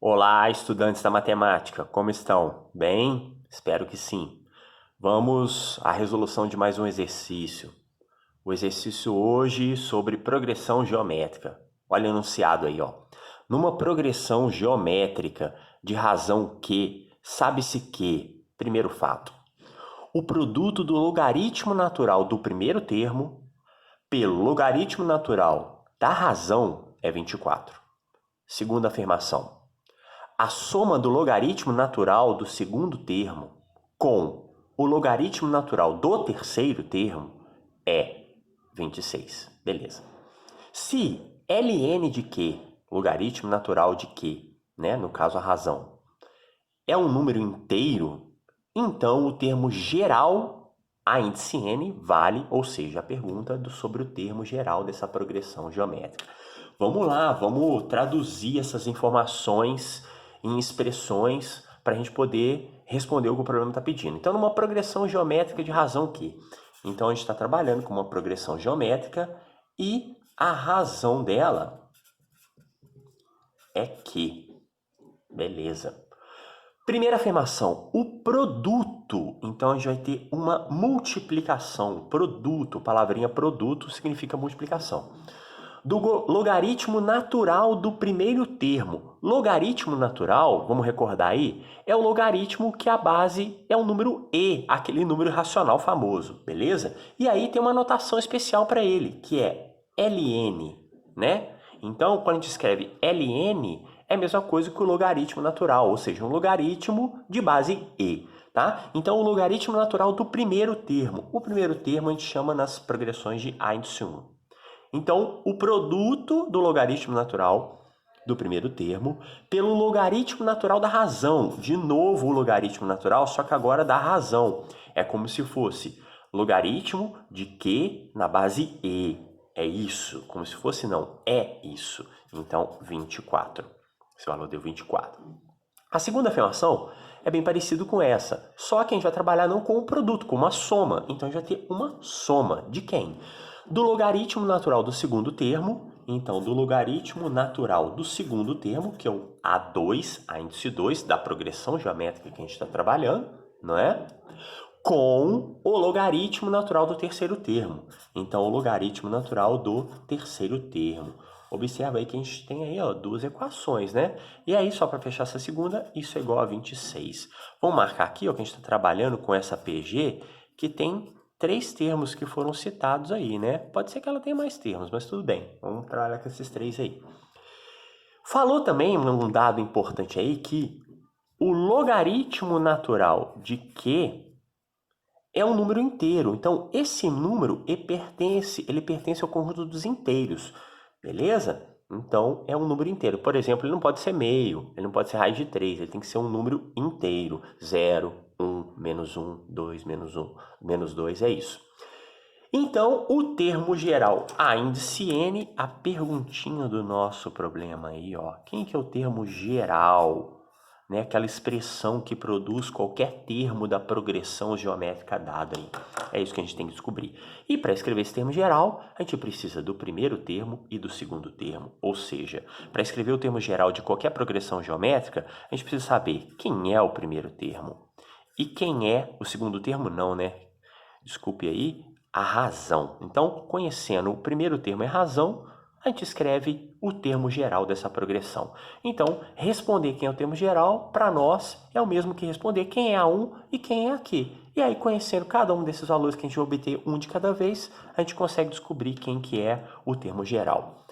Olá, estudantes da matemática, como estão? Bem? Espero que sim. Vamos à resolução de mais um exercício. O exercício hoje sobre progressão geométrica. Olha o enunciado aí, ó. Numa progressão geométrica de razão Q, sabe-se que, primeiro fato, o produto do logaritmo natural do primeiro termo pelo logaritmo natural da razão é 24. Segunda afirmação. A soma do logaritmo natural do segundo termo com o logaritmo natural do terceiro termo é 26. Beleza. Se ln de Q, logaritmo natural de Q, né, no caso a razão, é um número inteiro, então o termo geral, a índice n, vale, ou seja, a pergunta sobre o termo geral dessa progressão geométrica. Vamos lá, vamos traduzir essas informações em expressões para a gente poder responder o que o problema está pedindo. Então, numa progressão geométrica de razão Q. Então, a gente está trabalhando com uma progressão geométrica e a razão dela é Q. Beleza. Primeira afirmação, o produto. Então, a gente vai ter uma multiplicação. Produto, palavrinha produto significa multiplicação. Do logaritmo natural do primeiro termo. Logaritmo natural, vamos recordar aí, é o logaritmo que a base é o número e, aquele número racional famoso, beleza? E aí tem uma notação especial para ele, que é ln, né? Então, quando a gente escreve ln, é a mesma coisa que o logaritmo natural, ou seja, um logaritmo de base e, tá? Então, o logaritmo natural do primeiro termo. O primeiro termo a gente chama nas progressões de índice 1. Então, o produto do logaritmo natural do primeiro termo pelo logaritmo natural da razão. De novo o logaritmo natural, só que agora da razão. É como se fosse logaritmo de Q na base E. É isso. Como se fosse não. É isso. Então, 24. Esse valor deu 24. A segunda afirmação é bem parecido com essa. Só que a gente vai trabalhar não com o produto, com uma soma. Então, a gente vai ter uma soma. De quem? Do logaritmo natural do segundo termo, então do logaritmo natural do segundo termo, que é o A2, a índice 2 da progressão geométrica que a gente está trabalhando, não é? Com o logaritmo natural do terceiro termo. Então, o logaritmo natural do terceiro termo. Observa aí que a gente tem aí, ó, duas equações, né? E aí, só para fechar essa segunda, isso é igual a 26. Vamos marcar aqui, ó, que a gente está trabalhando com essa PG, que tem 3 termos que foram citados aí, né? Pode ser que ela tenha mais termos, mas tudo bem. Vamos trabalhar com esses 3 aí. Falou também um dado importante aí que o logaritmo natural de Q é um número inteiro. Então, esse número ele pertence ao conjunto dos inteiros, beleza? Então, é um número inteiro. Por exemplo, ele não pode ser meio, ele não pode ser raiz de 3, ele tem que ser um número inteiro. 0, 1, menos 1, 2, menos 1, menos 2, é isso. Então, o termo geral, a índice n, a perguntinha do nosso problema aí, ó. Quem que é o termo geral? Né? Aquela expressão que produz qualquer termo da progressão geométrica dada aí. É isso que a gente tem que descobrir. E para escrever esse termo geral, a gente precisa do primeiro termo e do segundo termo. Ou seja, para escrever o termo geral de qualquer progressão geométrica, a gente precisa saber quem é o primeiro termo. E quem é o segundo termo, não, né? Desculpe aí, a razão. Então, conhecendo o primeiro termo é razão, a gente escreve o termo geral dessa progressão. Então, responder quem é o termo geral, para nós, é o mesmo que responder quem é a 1 e quem é a Q. E aí, conhecendo cada um desses valores que a gente vai obter um de cada vez, a gente consegue descobrir quem que é o termo geral.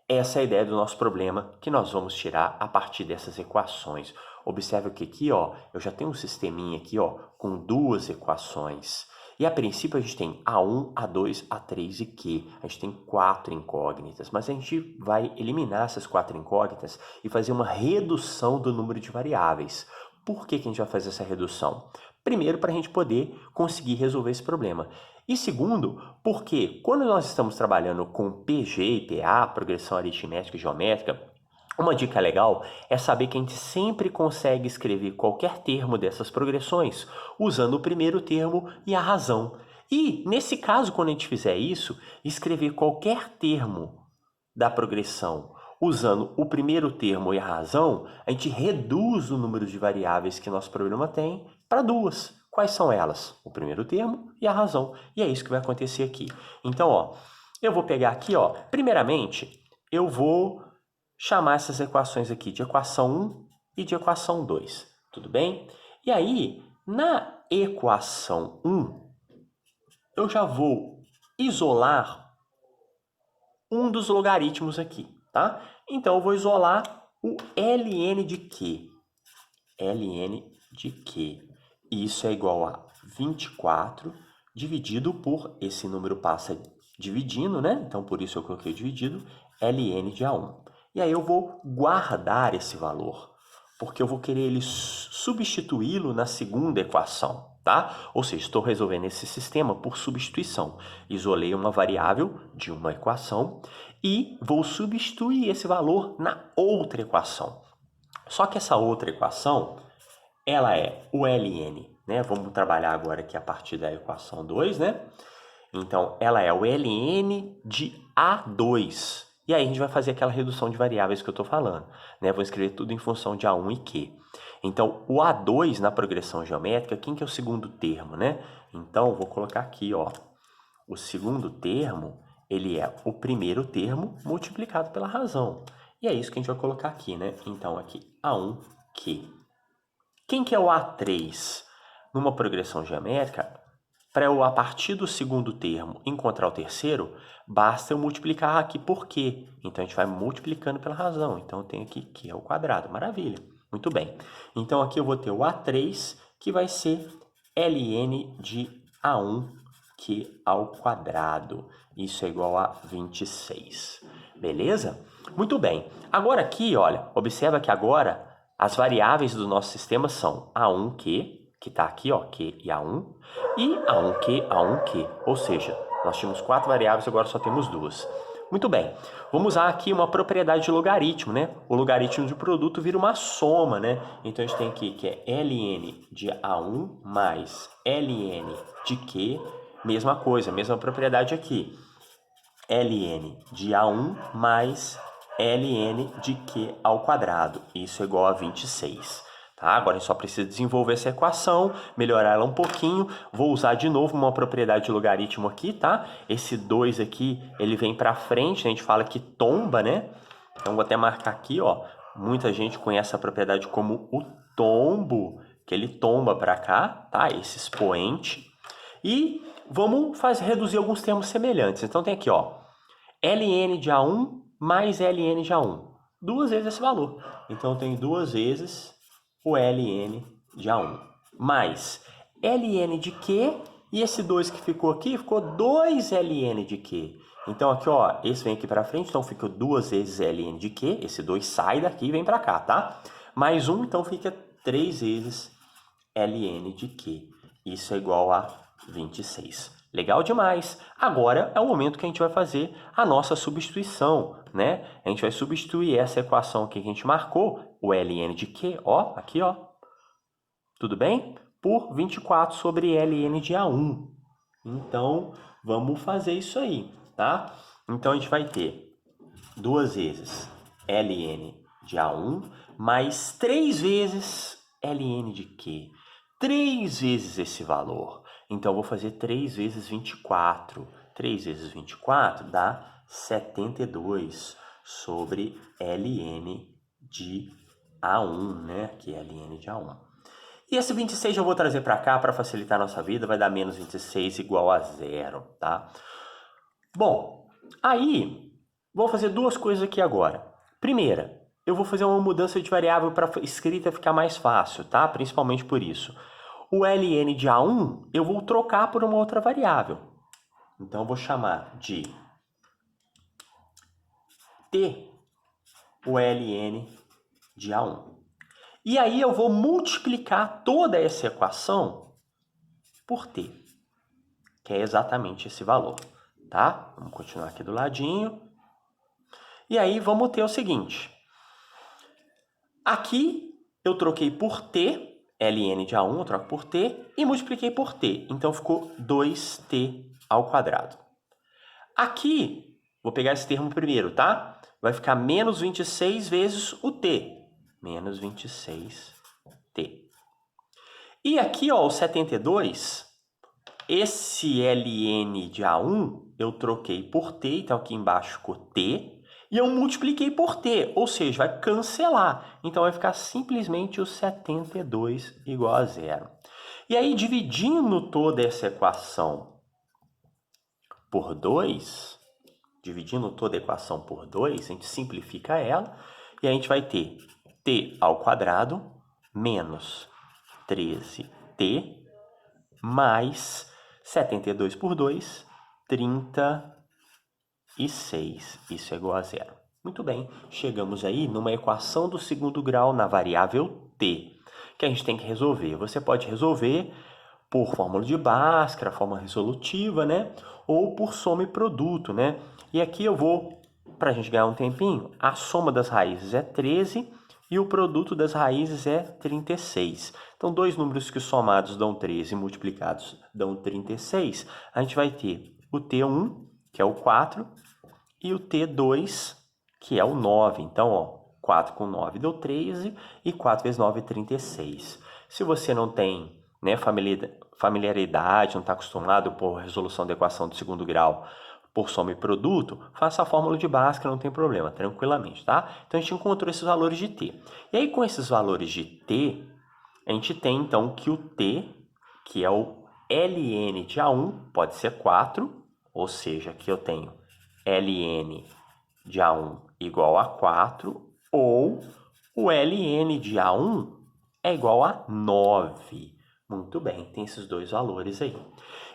Essa é a ideia do nosso problema que nós vamos tirar a partir dessas equações. Observe que aqui, ó, eu já tenho um sisteminha aqui, ó, com duas equações. E a princípio a gente tem A1, A2, A3 e Q. A gente tem 4 incógnitas, mas a gente vai eliminar essas 4 incógnitas e fazer uma redução do número de variáveis. Por que que a gente vai fazer essa redução? Primeiro, para a gente poder conseguir resolver esse problema. E segundo, porque quando nós estamos trabalhando com PG e PA, progressão aritmética e geométrica, uma dica legal é saber que a gente sempre consegue escrever qualquer termo dessas progressões usando o primeiro termo e a razão. E, nesse caso, quando a gente fizer isso, escrever qualquer termo da progressão usando o primeiro termo e a razão, a gente reduz o número de variáveis que nosso programa tem para duas. Quais são elas? O primeiro termo e a razão. E é isso que vai acontecer aqui. Então, ó, eu vou pegar aqui, ó, primeiramente, eu vou chamar essas equações aqui de equação 1 e de equação 2, tudo bem? E aí, na equação 1, eu já vou isolar um dos logaritmos aqui, tá? Então, eu vou isolar o ln de quê? ln de quê? Isso é igual a 24 dividido por, esse número passa dividindo, né? Então, por isso eu coloquei dividido, ln de A1. E aí eu vou guardar esse valor, porque eu vou querer ele substituí-lo na segunda equação, tá? Ou seja, estou resolvendo esse sistema por substituição. Isolei uma variável de uma equação e vou substituir esse valor na outra equação. Só que essa outra equação, ela é o ln, né? Vamos trabalhar agora aqui a partir da equação 2, né? Então, ela é o ln de A2. E aí a gente vai fazer aquela redução de variáveis que eu estou falando, né? Vou escrever tudo em função de A1 e Q. Então, o A2 na progressão geométrica, quem que é o segundo termo, né? Então, vou colocar aqui, ó. O segundo termo, ele é o primeiro termo multiplicado pela razão. E é isso que a gente vai colocar aqui, né? Então, aqui, A1, Q. Quem que é o A3? Numa progressão geométrica, para eu, a partir do segundo termo, encontrar o terceiro, basta eu multiplicar aqui por Q. Então, a gente vai multiplicando pela razão. Então, eu tenho aqui Q ao quadrado. Maravilha. Muito bem. Então, aqui eu vou ter o A3, que vai ser ln de A1, Q ao quadrado. Isso é igual a 26. Beleza? Muito bem. Agora aqui, olha, observa que agora as variáveis do nosso sistema são A1Q, que está aqui, ó, Q e A1, e A1Q, A1Q. Ou seja, nós tínhamos 4 variáveis, agora só temos 2. Muito bem, vamos usar aqui uma propriedade de logaritmo, né? O logaritmo de produto vira uma soma, né? Então, a gente tem aqui que é ln de A1 mais ln de Q, mesma coisa, mesma propriedade aqui. ln de A1 mais ln de Q ao quadrado. Isso é igual a 26. Tá? Agora a gente só precisa desenvolver essa equação, melhorar ela um pouquinho. Vou usar de novo uma propriedade de logaritmo aqui, tá? Esse 2 aqui, ele vem para frente, a gente fala que tomba, né? Então vou até marcar aqui, ó. Muita gente conhece a propriedade como o tombo, que ele tomba para cá, tá? Esse expoente. E vamos reduzir alguns termos semelhantes. Então tem aqui, ó, ln de A1 mais ln de A1. 2 vezes esse valor. Então tem 2 vezes o ln de A1. Mais ln de Q, e esse 2 que ficou aqui, ficou 2 ln de Q. Então aqui, ó, esse vem aqui para frente, então fica 2 vezes ln de Q. Esse 2 sai daqui e vem para cá, tá? Mais 1, então fica 3 vezes ln de Q. Isso é igual a 26. Legal demais. Agora é o momento que a gente vai fazer a nossa substituição, né? A gente vai substituir essa equação aqui que a gente marcou, o ln de Q, ó, aqui, ó. Tudo bem? Por 24 sobre ln de A1. Então, vamos fazer isso aí, tá? Então, a gente vai ter 2 vezes ln de A1 mais 3 vezes ln de Q. 3 vezes esse valor. Então, eu vou fazer 3 vezes 24. 3 vezes 24 dá 72 sobre ln de A1, né? Que é ln de A1. E esse 26 eu vou trazer para cá para facilitar a nossa vida. Vai dar menos 26 igual a 0, tá? Bom, aí vou fazer duas coisas aqui agora. Primeira, eu vou fazer uma mudança de variável para a escrita ficar mais fácil, tá? Principalmente por isso. O ln de A1 eu vou trocar por uma outra variável. Então, eu vou chamar de T o ln de A1. E aí eu vou multiplicar toda essa equação por T, que é exatamente esse valor, tá? Vamos continuar aqui do ladinho. E aí vamos ter o seguinte. Aqui eu troquei por T, ln de A1 eu troco por T, e multipliquei por T. Então ficou 2T ao quadrado. Aqui, vou pegar esse termo primeiro, tá? vai ficar menos 26 vezes o t. Menos 26t. E aqui, ó, o 72, esse ln de A1 eu troquei por t, então aqui embaixo ficou t, e eu multipliquei por t, ou seja, vai cancelar. Então vai ficar simplesmente o 72 igual a zero. E aí, dividindo toda essa equação por 2, a gente simplifica ela, e a gente vai ter t ao quadrado menos 13t mais 72 por 2, 36. Isso é igual a zero. Muito bem, chegamos aí numa equação do segundo grau na variável t, que a gente tem que resolver. Você pode resolver por fórmula de Bhaskara, forma resolutiva, né? Ou por soma e produto, né? E aqui eu vou, para a gente ganhar um tempinho, a soma das raízes é 13 e o produto das raízes é 36. Então, dois números que somados dão 13 e multiplicados dão 36, a gente vai ter o T1, que é o 4, e o T2, que é o 9. Então, ó, 4 com 9 deu 13 e 4 vezes 9 é 36. Se você não tem, né, familiaridade, não está acostumado por resolução da equação do segundo grau por soma e produto, faça a fórmula de Bhaskara, não tem problema, tranquilamente, tá? Então, a gente encontrou esses valores de t. E aí, com esses valores de t, a gente tem, então, que o t, que é o ln de A1, pode ser 4, ou seja, aqui eu tenho ln de A1 igual a 4, ou o ln de A1 é igual a 9. Muito bem, tem esses dois valores aí.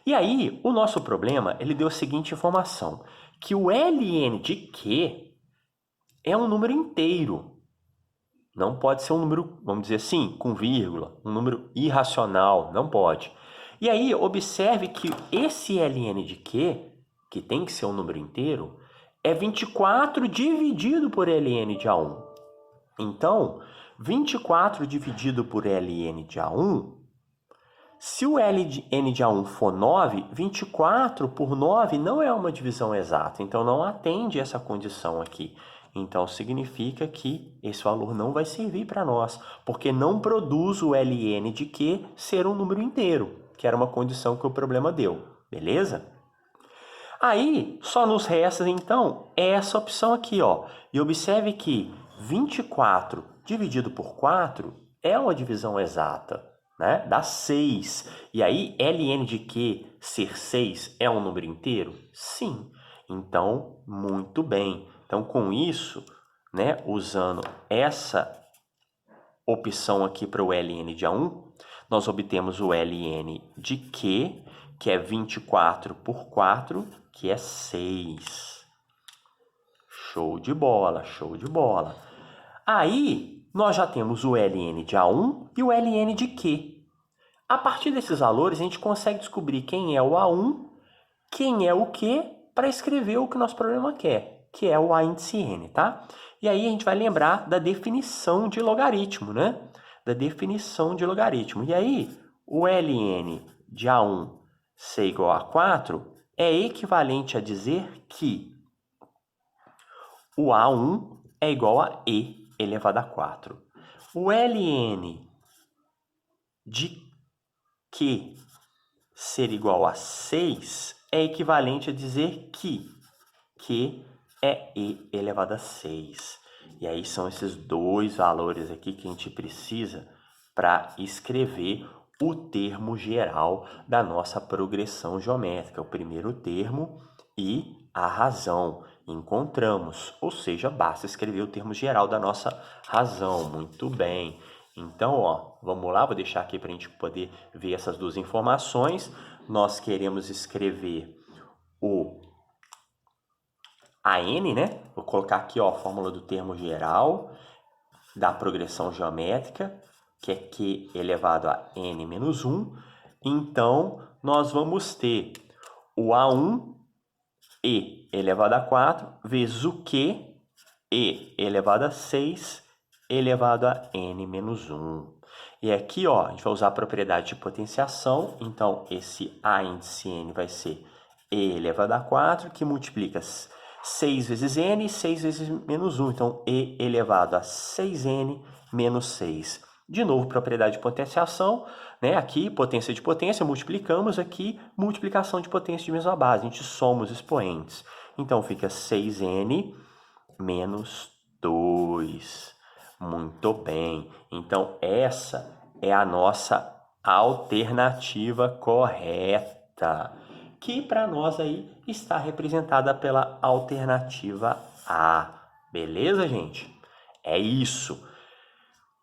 E aí, o nosso problema, ele deu a seguinte informação, que o ln de Q é um número inteiro. Não pode ser um número, vamos dizer assim, com vírgula, um número irracional, não pode. E aí, observe que esse ln de Q, que tem que ser um número inteiro, é 24 dividido por ln de A1. Então, 24 dividido por ln de A1, se o ln de A1 for 9, 24 por 9 não é uma divisão exata, então não atende essa condição aqui. Então, significa que esse valor não vai servir para nós, porque não produz o ln de Q ser um número inteiro, que era uma condição que o problema deu, beleza? Aí, só nos resta, então, essa opção aqui, ó. E observe que 24 dividido por 4 é uma divisão exata, né? Dá 6. E aí, ln de Q ser 6 é um número inteiro? Sim. Então, muito bem. Então, com isso, né, usando essa opção aqui para o ln de A1, nós obtemos o ln de Q, que é 24 por 4, que é 6. Show de bola, show de bola. Aí, nós já temos o ln de A1 e o ln de Q. A partir desses valores, a gente consegue descobrir quem é o A1, quem é o Q, para escrever o que o nosso problema quer, que é o A índice N, tá? E aí a gente vai lembrar da definição de logaritmo, né? Da definição de logaritmo. E aí, o ln de A1 ser igual a 4 é equivalente a dizer que o A1 é igual a E elevado a 4. O ln de Q ser igual a 6 é equivalente a dizer que Q é E elevado a 6. E aí são esses dois valores aqui que a gente precisa para escrever o termo geral da nossa progressão geométrica, o primeiro termo e a razão. Encontramos, ou seja, basta escrever o termo geral da nossa razão. Muito bem. Então, ó, vamos lá, vou deixar aqui para a gente poder ver essas duas informações. Nós queremos escrever o AN, né? Vou colocar aqui, ó, a fórmula do termo geral da progressão geométrica, que é Q elevado a N menos 1. Então, nós vamos ter o A1, E elevado a 4, vezes o Q, E elevado a 6, elevado a N menos 1. E aqui, ó, a gente vai usar a propriedade de potenciação. Então, esse A índice N vai ser E elevado a 4, que multiplica 6 vezes n, 6 vezes menos 1. Então, e elevado a 6n menos 6. De novo, propriedade de potenciação, né? Aqui, potência de potência, multiplicamos. Aqui, multiplicação de potência de mesma base. A gente soma os expoentes. Então, fica 6n menos 2. Muito bem. Então, essa é a nossa alternativa correta, que para nós aí está representada pela alternativa A. Beleza, gente? É isso.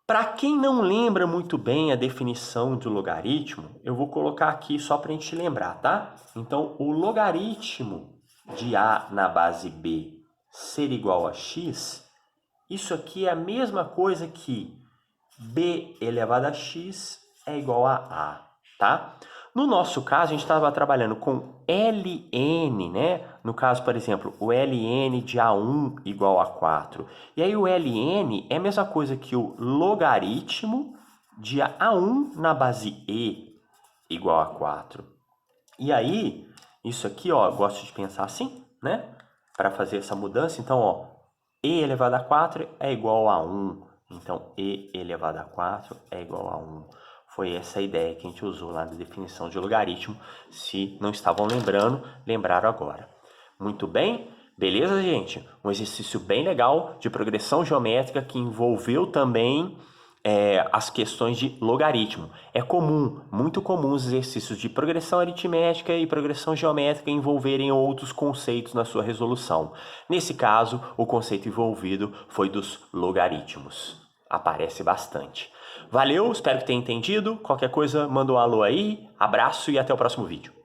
Para quem não lembra muito bem a definição de logaritmo, eu vou colocar aqui só para a gente lembrar, tá? Então, o logaritmo de A na base B ser igual a x, isso aqui é a mesma coisa que b elevado a x é igual a A, tá? No nosso caso, a gente estava trabalhando com ln, né? No caso, por exemplo, o ln de A1 igual a 4. E aí o ln é a mesma coisa que o logaritmo de A1 na base e igual a 4. E aí, isso aqui, ó, eu gosto de pensar assim, né? Para fazer essa mudança, então, ó, e elevado a 4 é igual a 1. Então, e elevado a 4 é igual a 1. Foi essa a ideia que a gente usou lá na definição de logaritmo. Se não estavam lembrando, lembraram agora. Muito bem? Beleza, gente? Um exercício bem legal de progressão geométrica que envolveu também as questões de logaritmo. É comum, muito comum os exercícios de progressão aritmética e progressão geométrica envolverem outros conceitos na sua resolução. Nesse caso, o conceito envolvido foi dos logaritmos. Aparece bastante. Valeu, espero que tenha entendido. Qualquer coisa, manda um alô aí. Abraço e até o próximo vídeo.